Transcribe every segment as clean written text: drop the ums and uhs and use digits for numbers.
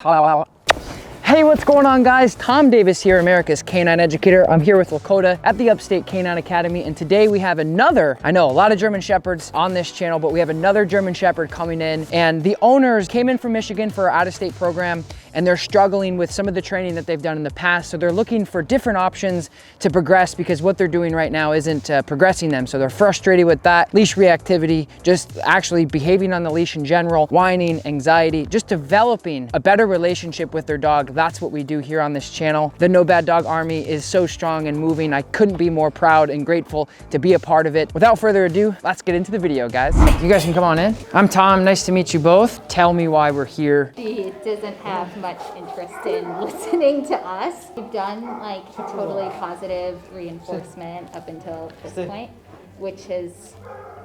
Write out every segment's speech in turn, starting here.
Hey, what's going on, guys? Tom Davis here, America's Canine Educator. I'm here with Lakota at the Upstate Canine Academy, and today we have another, I know a lot of German Shepherds on this channel, but we have another German Shepherd coming in, and the owners came in from Michigan for our out-of-state program, and they're struggling with some of the training that they've done in the past, so they're looking for different options to progress because what they're doing right now isn't progressing them, so they're frustrated with that. Leash reactivity, just actually behaving on the leash in general, whining, anxiety, just developing a better relationship with their dog. That's what we do here on this channel. The No Bad Dog Army is so strong and moving. I couldn't be more proud and grateful to be a part of it. Without further ado, let's get into the video, guys. You guys can come on in. I'm Tom, nice to meet you both. Tell me why we're here. She doesn't have much interest in listening to us. We've done like a totally positive reinforcement up until this point, which has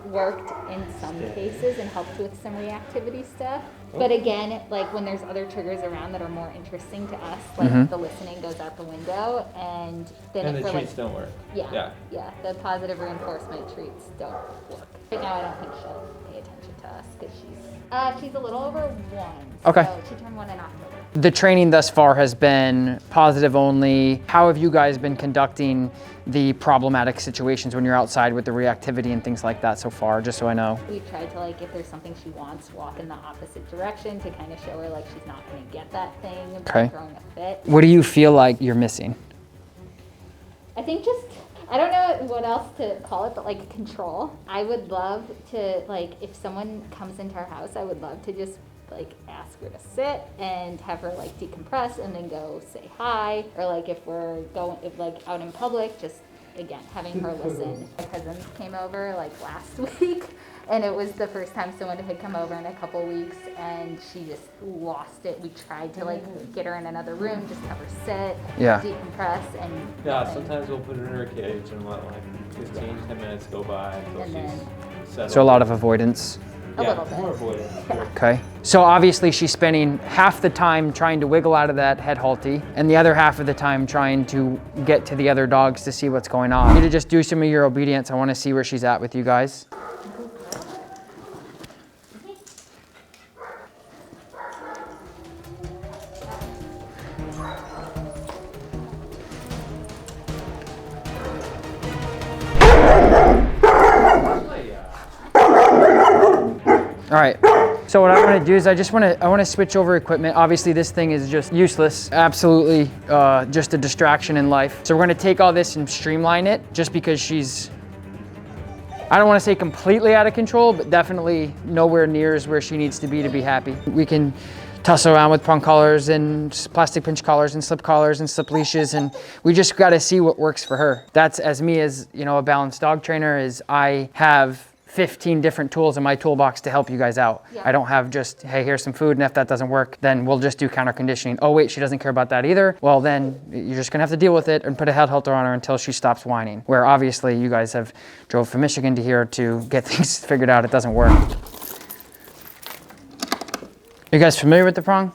worked in some cases and helped with some reactivity stuff. But again, like when there's other triggers around that are more interesting to us, like the listening goes out the window, and then the treats don't work. Yeah, the positive reinforcement treats don't work. Right now, I don't think she'll pay attention to us because she's a little over 1. Okay. So she turned 1 in October. The training thus far has been positive only. How have you guys been conducting the problematic situations when you're outside with the reactivity and things like that so far, just so I know? We've tried to, like, if there's something she wants, walk in the opposite direction to kind of show her, like, she's not going to get that thing by throwing a fit. What do you feel like you're missing? I think just, I don't know what else to call it, but like control. I would love to, like, if someone comes into our house, I would love to just like ask her to sit and have her like decompress and then go say hi, or like if we're going, if like out in public, just again having her listen. My cousins came over like last week, and it was the first time someone had come over in a couple weeks, and she just lost it. We tried to like get her in another room, just have her sit, decompress, and sometimes we'll put her in her cage and let like 15, 10 minutes go by until she's settled. So a lot of avoidance. A little bit. More avoidance. Okay. So obviously she's spending half the time trying to wiggle out of that head halty and the other half of the time trying to get to the other dogs to see what's going on. You need to just do some of your obedience. I want to see where she's at with you guys. All right, so what I want to do is I want to switch over equipment. Obviously this thing is just useless, absolutely just a distraction in life. So we're going to take all this and streamline it, just because she's, I don't want to say completely out of control, but definitely nowhere near as where she needs to be happy. We can tussle around with prong collars and plastic pinch collars and slip leashes, and we just got to see what works for her. That's, as me as, you know, a balanced dog trainer, is I have 15 different tools in my toolbox to help you guys out. I don't have just, hey, here's some food, and if that doesn't work, then we'll just do counter conditioning. Oh wait, she doesn't care about that either. Well, then you're just gonna have to deal with it and put a head halter on her until she stops whining. Where obviously you guys have drove from Michigan to here to get things figured out. It doesn't work. You guys familiar with the prong?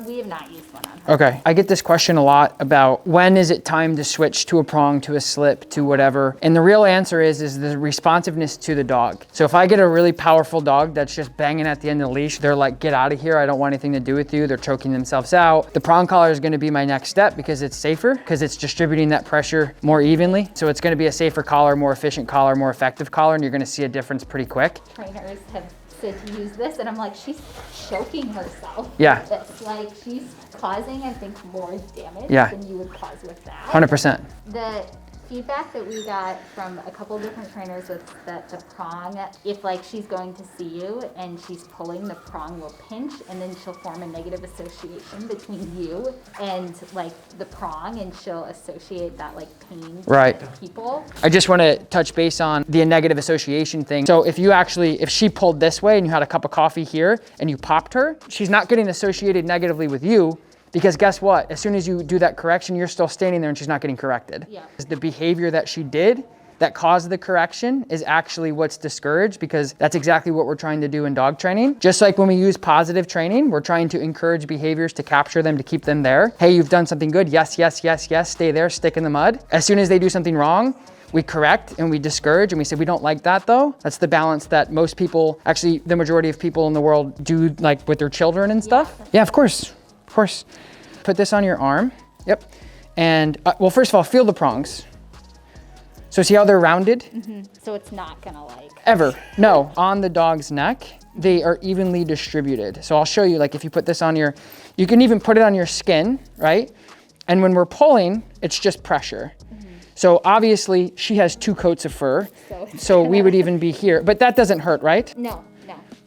We have not used one on her. Okay, I get this question a lot about when is it time to switch to a prong, to a slip, to whatever. And the real answer is the responsiveness to the dog. So if I get a really powerful dog that's just banging at the end of the leash, they're like, get out of here, I don't want anything to do with you. They're choking themselves out. The prong collar is gonna be my next step because it's safer, because it's distributing that pressure more evenly. So it's gonna be a safer collar, more efficient collar, more effective collar, and you're gonna see a difference pretty quick. Trainers have said to use this, and I'm like, she's choking herself. Yeah. That's like, she's causing, I think, more damage than you would cause with that. 100%. The feedback that we got from a couple different trainers was that the prong, if like she's going to see you and she's pulling, the prong will pinch, and then she'll form a negative association between you and like the prong, and she'll associate that like pain to people. I just want to touch base on the negative association thing. So if she pulled this way and you had a cup of coffee here and you popped her, she's not getting associated negatively with you. Because guess what? As soon as you do that correction, you're still standing there and she's not getting corrected. The behavior that she did that caused the correction is actually what's discouraged, because that's exactly what we're trying to do in dog training. Just like when we use positive training, we're trying to encourage behaviors to capture them, to keep them there. Hey, you've done something good. Yes, yes, yes, yes. Stay there, stick in the mud. As soon as they do something wrong, we correct and we discourage and we say, we don't like that though. That's the balance that most people, actually the majority of people in the world do, like with their children and stuff. Yeah, of course. course. Put this on your arm. Yep. And well, first of all, feel the prongs. So see how they're rounded? Mm-hmm. So it's not gonna like... Ever. No, on the dog's neck, they are evenly distributed. So I'll show you, like if you put this on your, you can even put it on your skin, right? And when we're pulling, it's just pressure. Mm-hmm. So obviously she has 2 coats of fur. So we would even be here, but that doesn't hurt, right? No.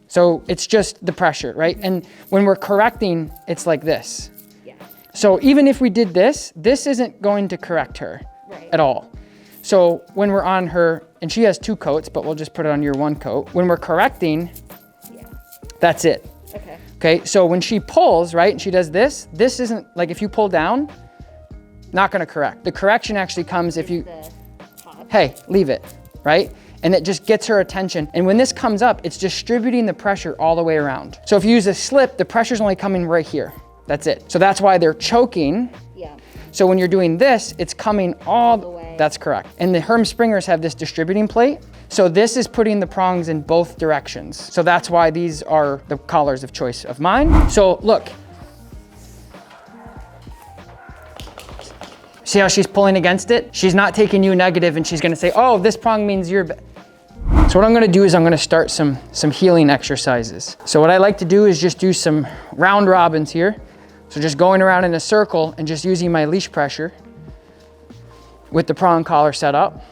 So it's just the pressure, right? Mm-hmm. And when we're correcting, it's like this. Yeah. So even if we did this, this isn't going to correct her at all. So when we're on her, and she has 2 coats, but we'll just put it on your 1 coat. When we're correcting, that's it. Okay, so when she pulls, right, and she does this, this isn't, like if you pull down, not gonna correct. The correction actually comes if you, hey, leave it, right? And it just gets her attention. And when this comes up, it's distributing the pressure all the way around. So if you use a slip, the pressure's only coming right here. That's it. So that's why they're choking. Yeah. So when you're doing this, it's coming all the way. That's correct. And the Herm Springers have this distributing plate. So this is putting the prongs in both directions. So that's why these are the collars of choice of mine. So look. See how she's pulling against it? She's not taking you negative and she's gonna say, oh, this prong means you're bad. So what I'm gonna do is I'm gonna start some healing exercises. So what I like to do is just do some round robins here. So just going around in a circle and just using my leash pressure with the prong collar set up.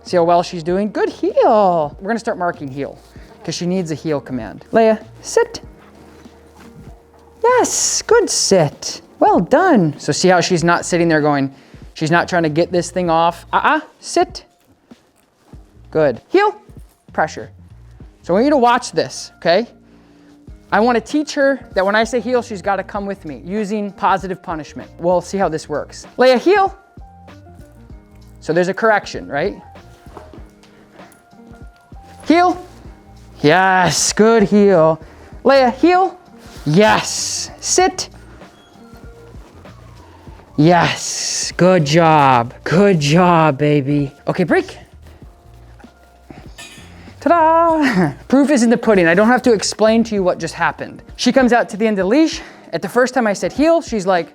See how well she's doing? Good heel. We're gonna start marking heel because she needs a heel command. Leia, sit. Yes, good sit. Well done. So see how she's not sitting there going, she's not trying to get this thing off. Sit. Good. Heel, pressure. So I want you to watch this, okay? I want to teach her that when I say heel, she's got to come with me using positive punishment. We'll see how this works. Leia, heel. So there's a correction, right? Heel. Yes, good heel. Leia, heel. Yes. Sit. Yes, good job. Good job, baby. Okay, break. Ta-da! Proof is in the pudding. I don't have to explain to you what just happened. She comes out to the end of the leash. At the first time I said heel, she's like,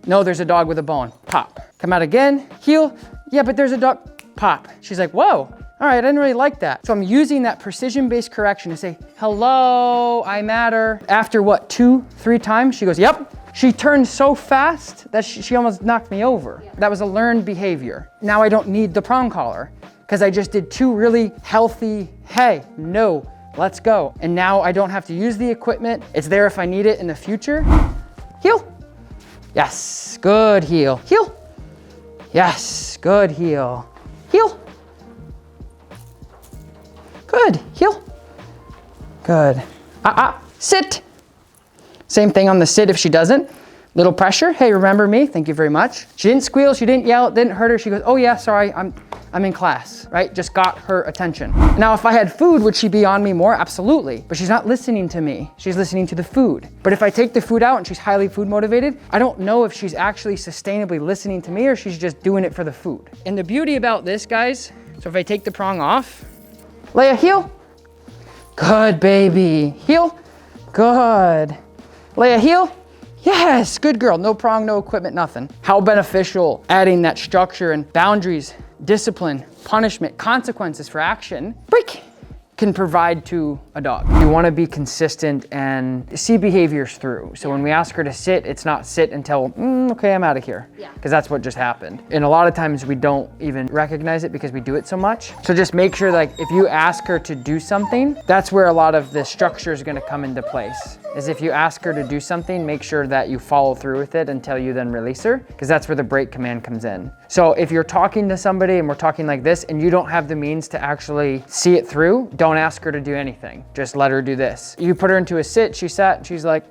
no, there's a dog with a bone. Pop. Come out again, heel. Yeah, but there's a dog. Pop. She's like, whoa. All right, I didn't really like that. So I'm using that precision-based correction to say, hello, I matter. After what, 2-3 times, she goes, yep. She turned so fast that she almost knocked me over. Yeah. That was a learned behavior. Now I don't need the prong collar because I just did 2 really healthy, hey, no, let's go. And now I don't have to use the equipment. It's there if I need it in the future. Heel. Yes, good heel. Heel. Yes, good heel. Heel. Good, heel. Good. Sit. Same thing on the sit if she doesn't. Little pressure. Hey, remember me? Thank you very much. She didn't squeal, she didn't yell, it didn't hurt her. She goes, oh yeah, sorry, I'm in class, right? Just got her attention. Now, if I had food, would she be on me more? Absolutely. But she's not listening to me. She's listening to the food. But if I take the food out and she's highly food motivated, I don't know if she's actually sustainably listening to me or she's just doing it for the food. And the beauty about this, guys, so if I take the prong off, Leia, heel. Good, baby. Heel. Good. Leia, heel. Yes, good girl. No prong, no equipment, nothing. How beneficial adding that structure and boundaries, discipline, punishment, consequences for action, break, can provide to a dog. You want to be consistent and see behaviors through. So when we ask her to sit, it's not sit until, okay, I'm out of here. Because that's what just happened. And a lot of times we don't even recognize it because we do it so much. So just make sure, like, if you ask her to do something, that's where a lot of the structure is going to come into place. Is if you ask her to do something, make sure that you follow through with it until you then release her, because that's where the break command comes in. So if you're talking to somebody and we're talking like this and you don't have the means to actually see it through, don't ask her to do anything. Just let her do this. You put her into a sit, she sat, and she's like,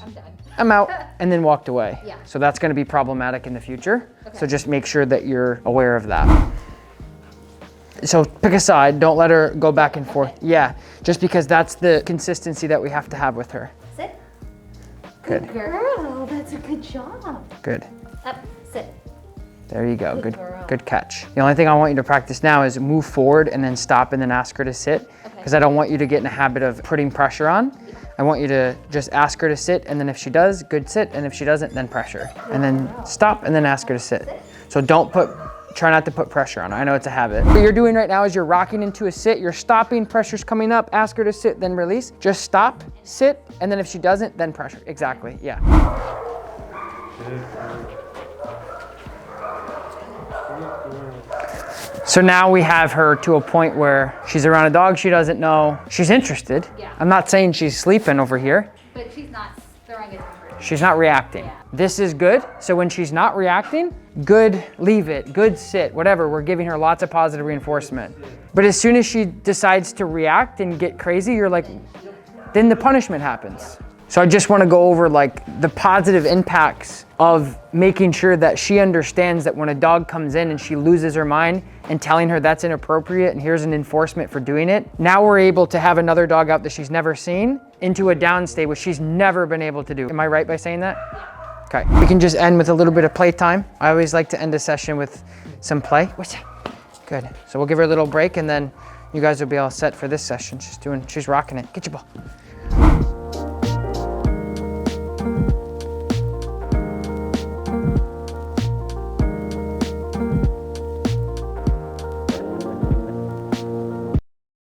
I'm done. I'm out, and then walked away. Yeah. So that's gonna be problematic in the future. Okay. So just make sure that you're aware of that. So pick a side, don't let her go back and forth. Yeah, just because that's the consistency that we have to have with her. Sit. Good. Good girl, that's a good job. Good. Up, sit. There you go, good, girl. good catch. The only thing I want you to practice now is move forward and then stop and then ask her to sit, because I don't want you to get in a habit of putting pressure on. I want you to just ask her to sit, and then if she does, good sit, and if she doesn't, then pressure. And then stop, and then ask her to sit. So try not to put pressure on her. I know it's a habit. What you're doing right now is you're rocking into a sit, you're stopping, pressure's coming up, ask her to sit, then release. Just stop, sit, and then if she doesn't, then pressure. Exactly, yeah. So now we have her to a point where she's around a dog she doesn't know. She's interested. Yeah. I'm not saying she's sleeping over here. But she's not throwing a temper. She's not reacting. Yeah. This is good. So when she's not reacting, good, leave it, good, sit, whatever. We're giving her lots of positive reinforcement. But as soon as she decides to react and get crazy, you're like, then the punishment happens. So I just want to go over like the positive impacts of making sure that she understands that when a dog comes in and she loses her mind and telling her that's inappropriate and here's an enforcement for doing it. Now we're able to have another dog out that she's never seen into a down state, which she's never been able to do. Am I right by saying that? Yeah. Okay, we can just end with a little bit of playtime. I always like to end a session with some play. What's that? Good. So we'll give her a little break and then you guys will be all set for this session. She's rocking it. Get your ball.